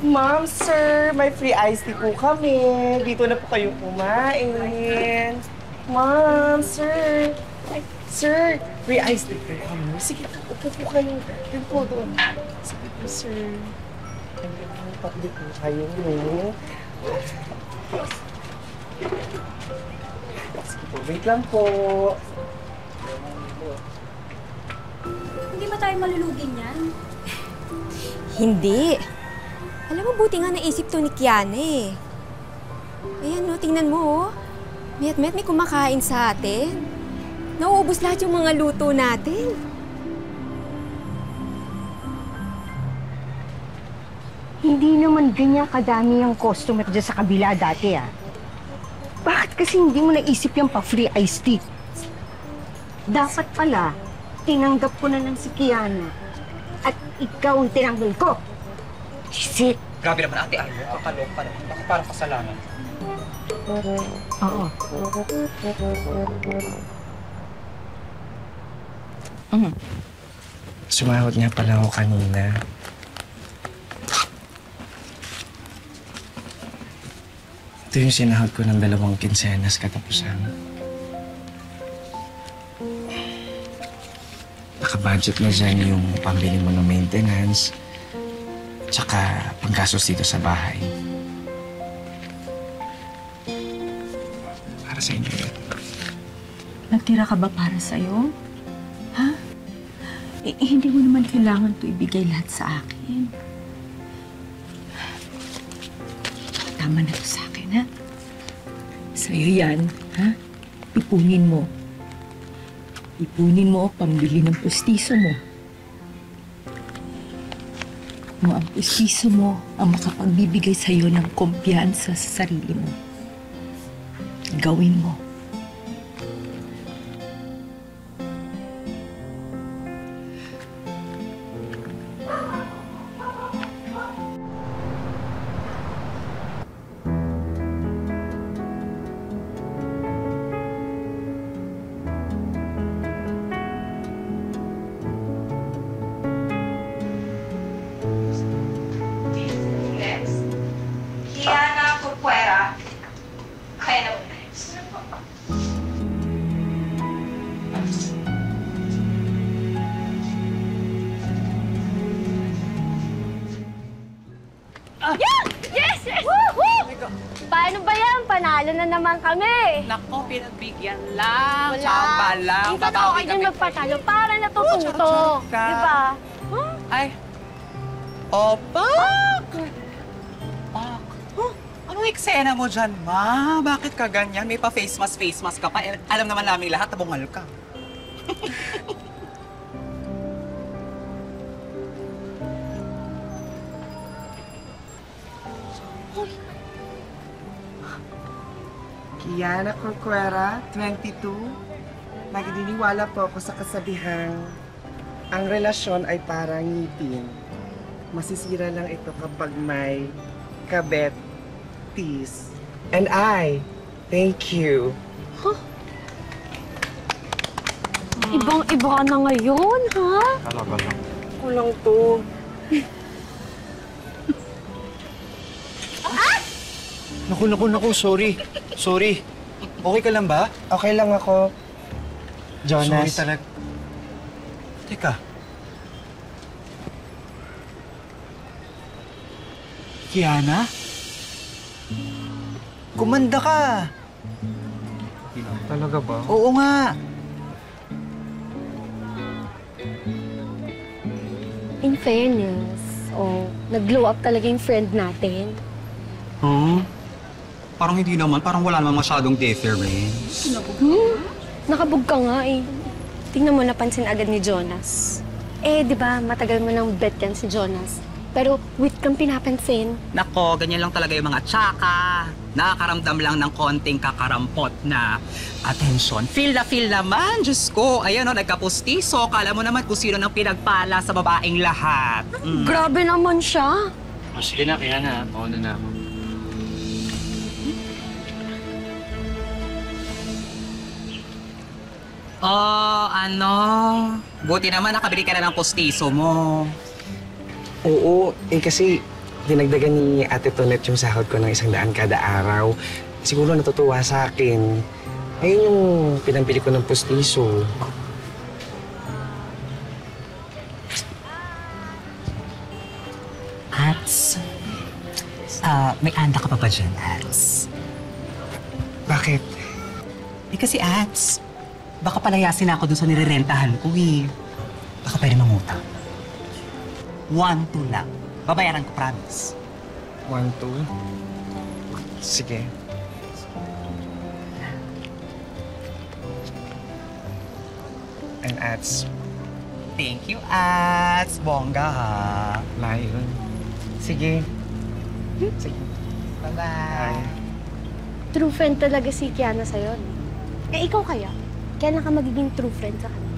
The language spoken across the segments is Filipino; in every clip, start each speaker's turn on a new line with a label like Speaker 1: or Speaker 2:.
Speaker 1: Ma'am, sir, may free iced tea po kami. Dito na po kayo kumain. Ma'am, sir. Ay, sir, free iced tea po kami. Sige po, upo po kayo. Doon po, doon. Sige po, sir. Ayun, pakli po kayo, no? Sige po, wait lang po.
Speaker 2: Hindi ba tayo malulugin yan?
Speaker 3: Hindi. Alam mo, buti nga naisip to ni Kiana eh. Ayan, no, tingnan mo, oh. Mayat-mayat may kumakain sa atin. Nauubos lahat yung mga luto natin.
Speaker 4: Hindi naman ganyan kadami ang customer dyan sa kabila dati, ah. Bakit kasi hindi mo naisip yung pa-free iced tea? Dapat pala, tinanggap ko na ng si Kiana. At ikaw ang tinanggal ko. Shit!
Speaker 5: Grabe naman, ate. Ay, kakalok pa naman. Baka parang kasalanan.
Speaker 4: Oo.
Speaker 1: Sumahod nga pala ako kanina. Ito yung sinahod ko ng 2 kinsenas katapusan. Naka-budget na dyan yung pambili mo ng maintenance, tsaka panggastos dito sa bahay. Para sa inyo yun.
Speaker 6: Nagtira ka ba para sa'yo? Ha? Hindi mo naman kailangan to ibigay lahat sa akin. Tama na to sa akin, ha? Sa'yo yan, ha? Ipunin mo. Ipunin mo pambili ng pustiso mo. Kung ang pustiso mo ang makapagbibigay sa'yo ng kumpiyansa sa sarili mo, gawin mo.
Speaker 7: Kiana Corcuera. Kaya na next.
Speaker 3: Yes! Yes! Woo! Paano ba yan? Panalo na naman kami.
Speaker 5: Nako, pinagbigyan lang. Tsamba lang.
Speaker 3: Minsan ako kayo dyan magpatalo para natututo.
Speaker 5: ka.
Speaker 3: Diba?
Speaker 5: Ay. Opak! Pak. Huh? Anong eksena mo dyan, ma? Bakit ka ganyan? May pa-face mask ka pa. Eh, alam naman namin lahat, tabungal ka.
Speaker 1: Kiana Corcuera, 22. Nagdiniwala po ako sa kasabihang ang relasyon ay parang ngipin. Masisira lang ito kapag may kabet, tease. And I, thank you.
Speaker 3: Ibang-iba ka na ngayon, ha?
Speaker 5: Talaga lang.
Speaker 1: Kulang to.
Speaker 8: Naku, sorry. Sorry. Okay ka lang ba?
Speaker 1: Okay lang ako. Jonas.
Speaker 8: Sorry talaga. Teka. Kiana? Kumanda ka.
Speaker 5: Talaga ba?
Speaker 8: Oo nga.
Speaker 3: In fairness, nag-glow up talaga yung friend natin.
Speaker 5: Parang hindi naman. Parang wala naman masyadong difference.
Speaker 3: Nakabog ka nga eh. Tingnan mo, napansin agad ni Jonas. Eh, di ba, matagal mo nang bet yan si Jonas. Pero wait kang pinapansin.
Speaker 5: Nako, ganyan lang talaga yung mga tsaka. Nakakaramdam lang ng konting kakarampot na atensyon. Feel naman, Diyos ko. Ayan o, nagkapustiso. Kala mo naman kung sino nang pinagpala sa babaeng lahat.
Speaker 3: Grabe naman siya.
Speaker 8: Sige na, Kiana. Mauna na ako.
Speaker 5: Oh, buti naman nakabili ka na ng pustiso mo.
Speaker 1: Oo, kasi dinagdagan ni Ate Tonet yung sahod ko ng 100 kada araw. Siguro natutuwa sa akin. Ayun yung pinampili ko ng pustiso.
Speaker 5: Ats, may anda ka pa ba dyan, Ats?
Speaker 1: Bakit?
Speaker 5: Kasi Ats, baka palayasin ako dun sa nirerentahan ko eh. Baka pwede mangutang. 1-2 lang. Babayaran ko, promise.
Speaker 1: 1, 2. Sige. And Ats,
Speaker 5: Thank you, Ats. Bongga, ha?
Speaker 1: layon. Sige. Sige.
Speaker 5: Bye-bye.
Speaker 2: True friend talaga si Kiana sa'yo. Eh, ikaw kaya? Kailan ka magiging true friend sa kanya?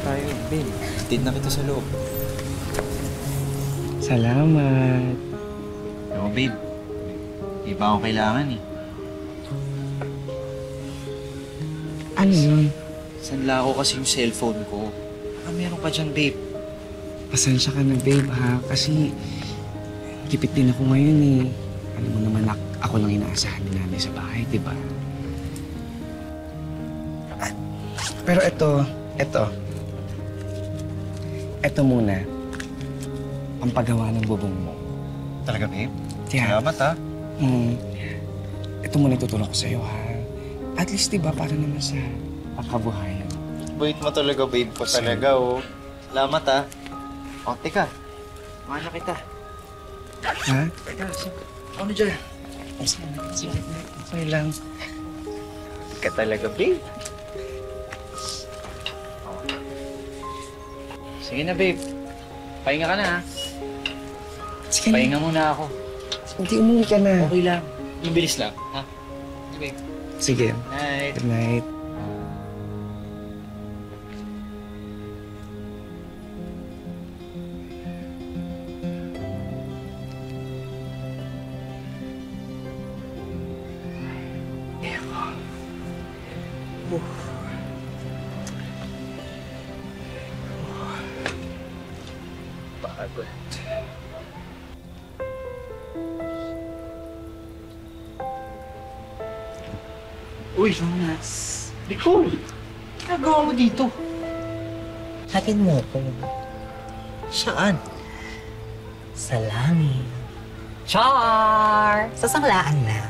Speaker 8: Tayo, babe. Hatid na kita sa loob.
Speaker 1: Salamat.
Speaker 8: No, babe. Di pa ako kailangan eh.
Speaker 1: Ano yun?
Speaker 8: Sanla ko kasi yung cellphone ko. Baka meron ka dyan, babe.
Speaker 1: Pasensya ka na, babe, ha? Kasi gipit din ako ngayon, eh. Alam mo naman, ako lang inaasahan din namin sa bahay, di ba? Pero ito muna. Ang paggawa ng bubong mo.
Speaker 8: Talaga, babe?
Speaker 1: Yeah.
Speaker 8: Salamat, ha?
Speaker 1: Ito muna itutulong ko sa'yo, ha? At least, di ba, para naman sa pagkabuhayan.
Speaker 8: Bait mo talaga, babe ko talaga, oh. Salamat, ha? O, teka. Mahal na kita.
Speaker 1: Ha?
Speaker 8: Teka, ano dyan?
Speaker 1: Okay lang. Ka talaga, babe.
Speaker 8: Sige na, babe. Pahinga ka na, ha?
Speaker 1: Sige na.
Speaker 8: Pahinga muna ako.
Speaker 1: Hindi, umuwi ka na.
Speaker 8: Okay lang. Yung bilis lang, ha? Sige, babe.
Speaker 1: Sige.
Speaker 8: Night.
Speaker 1: Good night. Pagod.
Speaker 8: Uy, Jonas. Nicole! Ginagawa mo dito?
Speaker 5: Hatid mo ko.
Speaker 8: Saan?
Speaker 5: Sa langit. Char! Sa sanglaan na.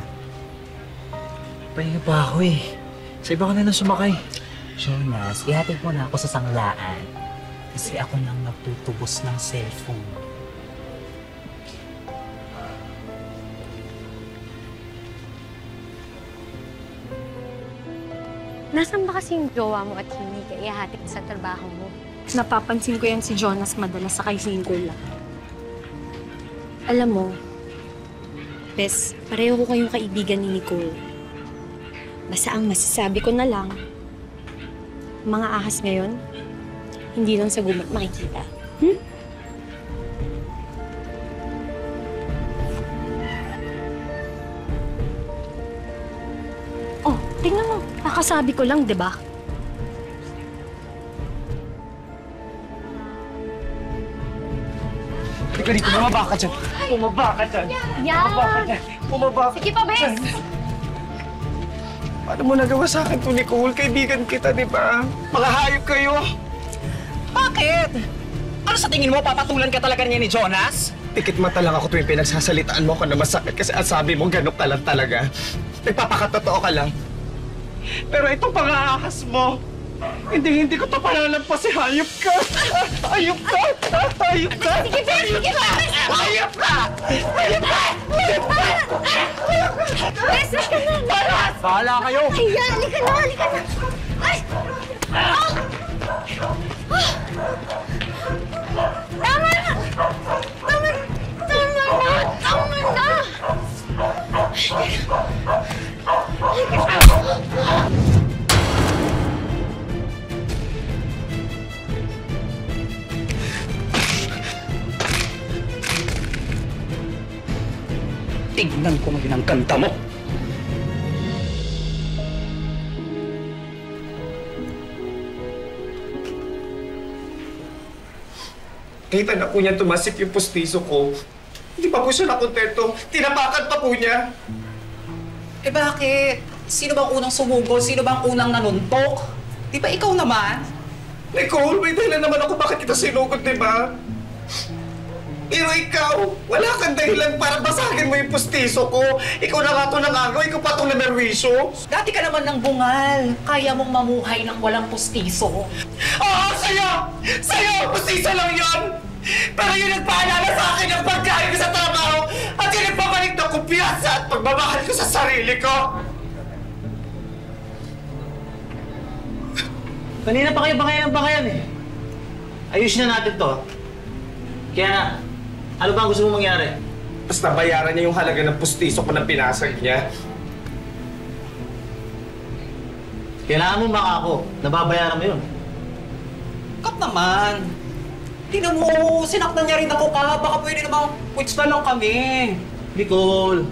Speaker 8: Pahinga pa ako eh. Sa iba ka na lang sumakay.
Speaker 5: Jonas, ihatid mo na ako sa sanglaan. Kasi ako nang nagtutubos ng cellphone.
Speaker 2: Nasaan ba kasi yung jowa mo at hindi ka ihahatid sa trabaho mo? Napapansin ko yan si Jonas madalas sa kay single lang. Alam mo, Bes, pareho ko kayong kaibigan ni Nicole. Basta ang masasabi ko na lang, mga ahas ngayon, hindi lang sa gumat makikita. Oh, tingnan mo. Nakasabi ko lang, di ba?
Speaker 1: Halika dito, bumaba ka dyan. Bumaba ka dyan. Bumaba ka dyan. Bumaba ka
Speaker 2: Sige pa, Bes!
Speaker 1: dyan. Paano mo nagawa sa akin to, Nicole? Kaibigan kita, di ba? Mga hayop kayo.
Speaker 5: Bakit? Ano sa tingin mo, papatulan ka talaga niya ni Jonas?
Speaker 1: Tikit mata lang ako tuwing pinagsasalitaan mo ako na masakit kasi ang sabi mo, ganok ka lang talaga. Nagpapakatotoo ka lang. Pero itong pang-aahas mo, hindi ko to palalampas si hayop ka! Hayop ka! Hayop ka!
Speaker 2: Sige, Bes! Sige, Bes!
Speaker 1: Hayop ka! Hayop ka! Hayop ka!
Speaker 2: Bes, halika na!
Speaker 1: Bahala kayo!
Speaker 2: Ayan, halika na! Halika na! Ay! Tama na! Tama na! Tama na!
Speaker 5: Tignan ko ngayon ang ganda mo!
Speaker 1: Kita na po niya tumasik yung pustiso ko. Hindi pa po siya nakontento. Tinapakan pa po niya.
Speaker 5: Eh bakit? Sino bang unang sumugod? Sino bang unang nanuntok? Di ba ikaw naman?
Speaker 1: Nicole, may dahilan naman ako bakit kita sinugod, di ba? Pero ikaw, wala kang dahilan para basagin mo yung pustiso ko. Ikaw na nga ito nangagaw, ikaw pa itong namerwisyo.
Speaker 5: Dati ka naman ng bungal. Kaya mong mamuhay ng walang pustiso.
Speaker 1: Oo, sa'yo! Sa'yo! Pustiso lang yun! Pero yung nagpaalala sa akin ng pagkain ko sa trabaho at yung nagpabalik ng kumpiyansa at pagmamahal ko sa sarili ko.
Speaker 9: Kanina pa kayo bangayan eh. Ayusin na natin to. Kaya na, ano ba ang gusto mo mangyari?
Speaker 1: Tapos nabayaran niya yung halaga ng pustiso ko na pinasag niya.
Speaker 9: Kailangan mo makako, nababayaran mo yun.
Speaker 5: Kap naman. Tingnan mo, sinaktan niya rin ako ka. Baka pwede namang quits na lang kami.
Speaker 9: Nicole,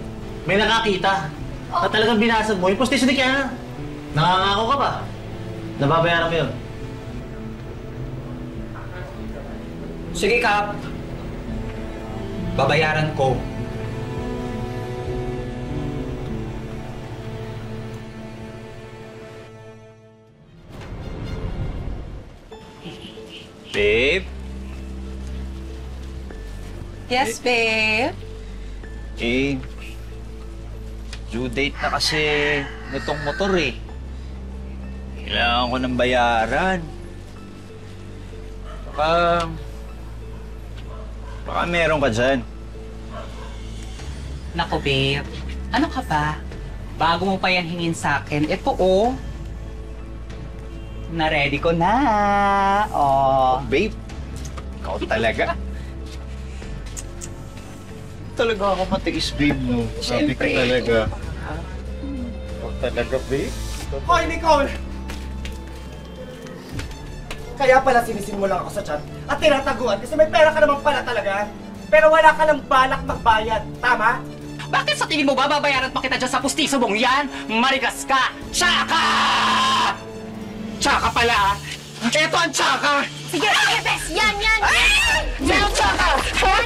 Speaker 9: may nakakita na talagang binasag mo yung pustiso ni Kiana. Nakangako ka pa. Nababayaran mo yun.
Speaker 5: Sige, Kap. Babayaran ko.
Speaker 8: Babe?
Speaker 5: Yes, babe.
Speaker 8: Eh, due date na kasi nitong motor eh. Kailangan ko ng bayaran. Baka meron ka dyan.
Speaker 5: Naku, babe. Ano ka ba? Bago mo pa yan hingin sa akin, ito oh. Na-ready ko na. Oh.
Speaker 8: Babe, ikaw talaga. Talaga ako matiis, babe, no? Sabi ko
Speaker 5: Siyempre.
Speaker 8: talaga. Ikaw talaga, babe.
Speaker 1: Hoy, Nicole! Kaya pala sinisimula ako sa chat at tinataguan kasi may pera ka naman pala talaga. Pero wala ka ng balak magbayad. Tama?
Speaker 5: Bakit sa tingin mo ba babayaran pa kita dyan sa pustiso mong yan? Marigas ka! Tsaka! Tsaka pala! Ito ang tsaka!
Speaker 2: Sige, sige, bes! Yan!
Speaker 5: Ay! Yan ang tsaka! Ay!